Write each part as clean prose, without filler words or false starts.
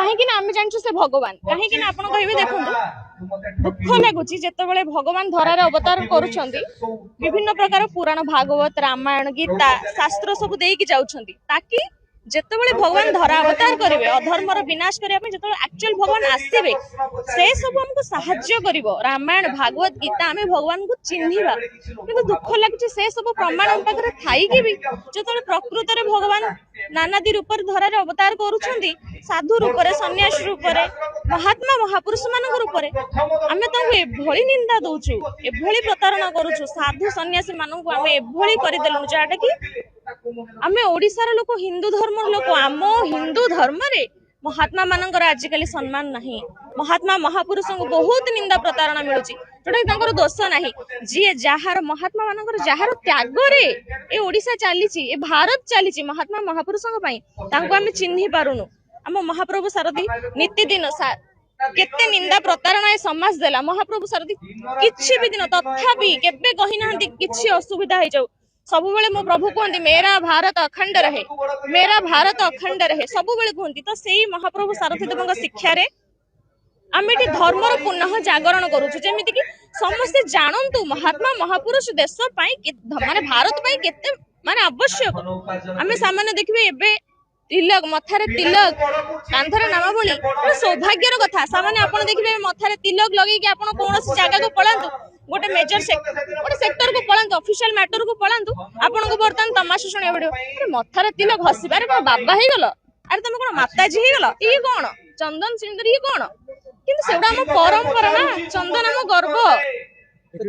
कहीं आम जानू से भगवान कहीं आप कहे देखो दुख लगुच जिते भगवान धरार अवतार करुँच विभिन्न प्रकार पुराण भागवत रामायण गीता शास्त्र सब देकी जाउछंती ताकि जितेबाला भगवान धरा अवतार करेंगे अधर्मर विनाश करने जो एक्चुअल भगवान आसवे से सब हमको साहाय्य करिवो रामायण भागवत गीता आम भगवान को चिन्हिबा किंतु दुख लगुच से सब प्रमाण पाखे थाई भी जो प्रकृत में भगवान नानादी रूप धरार अवतार करुछंती साधु रूप सन्यास रूप महात्मा महापुरुष मान रूप आम एभली निंदा दौचु एभली प्रतारणा करुछु साधु सन्यासी मानू आम एभली करदेलु जहाँटा कि आम ओडिशार लोक हिंदू धर्म लोक आम हिंदू धर्म रे महात्मा मानकर आजिकल सम्मान नहीं महात्मा महापुरुष को बहुत निंदा प्रतारणा मिलुची जोटा दोष नहीं जी जार महात्मा मानकर जार त्याग रे ए ओडिशा चली ए भारत चली महात्मा महापुरुष आम चिन्हि पारुनु आम महाप्रभु सारथी नीति दिन केते निंदा प्रतारणा समाज देला महाप्रभु सारथी किछि भी दिन तथापि केबे कहि नाहंती किछि असुविधा हो जाऊ सब बेले मो प्रभु कहते मेरा भारत अखंड रहे मेरा भारत अखंड रहे सब बेले कहते तो से महाप्रभु सारथी देव शिक्षा रे आम ये धर्मर पुनः जागरण करुचु जेमिति कि समस्ते जानतु महात्मा महापुरुष देश माने भारत केते माने आवश्यक आम सामान्य देखिए एबे तिलक मथारे तिलक कांधरे नामावली सौभाग्यर कथा सामान्य आपन देखिए मथारे तिलक लगे कि आपन कोनोसी जगह को पळांतु गोटे मेजर गोटे सेक्टर को पळांतु ऑफिशियल मैटर को पळांतु आपन को बर्तन तमाशा सुनिया पड़ियो मथारे तिलक हसिबारे को बाबा हे गलो अरे तुम कोन माताजी हे गलो ई कोन चंदन सिंदूर ई कोन किंतु सेउडा हम परंपरा ना चंदन हम गर्व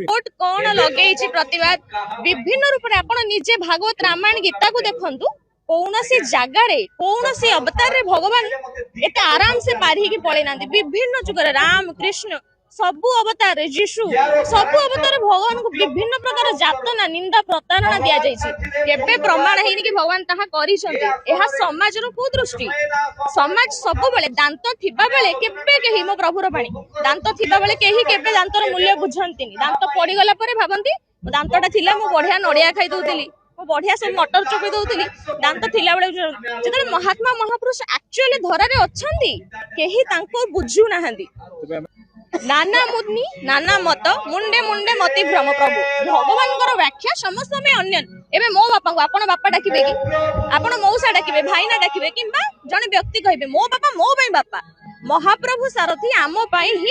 कोट कोन लगेई छि प्रतिवाद विभिन्न रूप रे आपन निजे भागवत रामायण गीता को देखंतु कौनसी जगह रे कौनसी अवतार रे भगवान एते आराम से पारी के पळे नांती विभिन्न जुगर राम कृष्ण सबु अवतार जीशु सबु अवतार भगवान को विभिन्न प्रकार जातना निंदा प्रतारणा दिया जायछि केबे प्रमाण हेनी कि भगवान ताहा करि छथि एहा समाज रो कुदृष्टि समाज सब बेले दांत थिबा बेले केबे केही मो प्रभुर बाणी दांत थिबा बेले केही केबे दांतर मूल्य बुझंतिनी दांत पड़ी गला परे भाबंती दांतटा थिला मो बढ़िया नडिया खाइ दउतिली बढ़िया सब मटर चोपी दउतिली दांत थिला बेले जतले महात्मा महापुरुष एक्चुअली धरारे अछंती केही तांको बुझु नाहंती नाना मुनि नाना मत मुंडे मुंडे मति भ्रम प्रभु भगवान व्याख्या समस्त में अन्य एबे मो बापा को आपण बापा डाकिबे कि आपण मौसा डाकिबे भाईना डाकिबे किंबा जने व्यक्ति कहिबे मो बापा मो बापा महाप्रभु सारथी आम पाई ही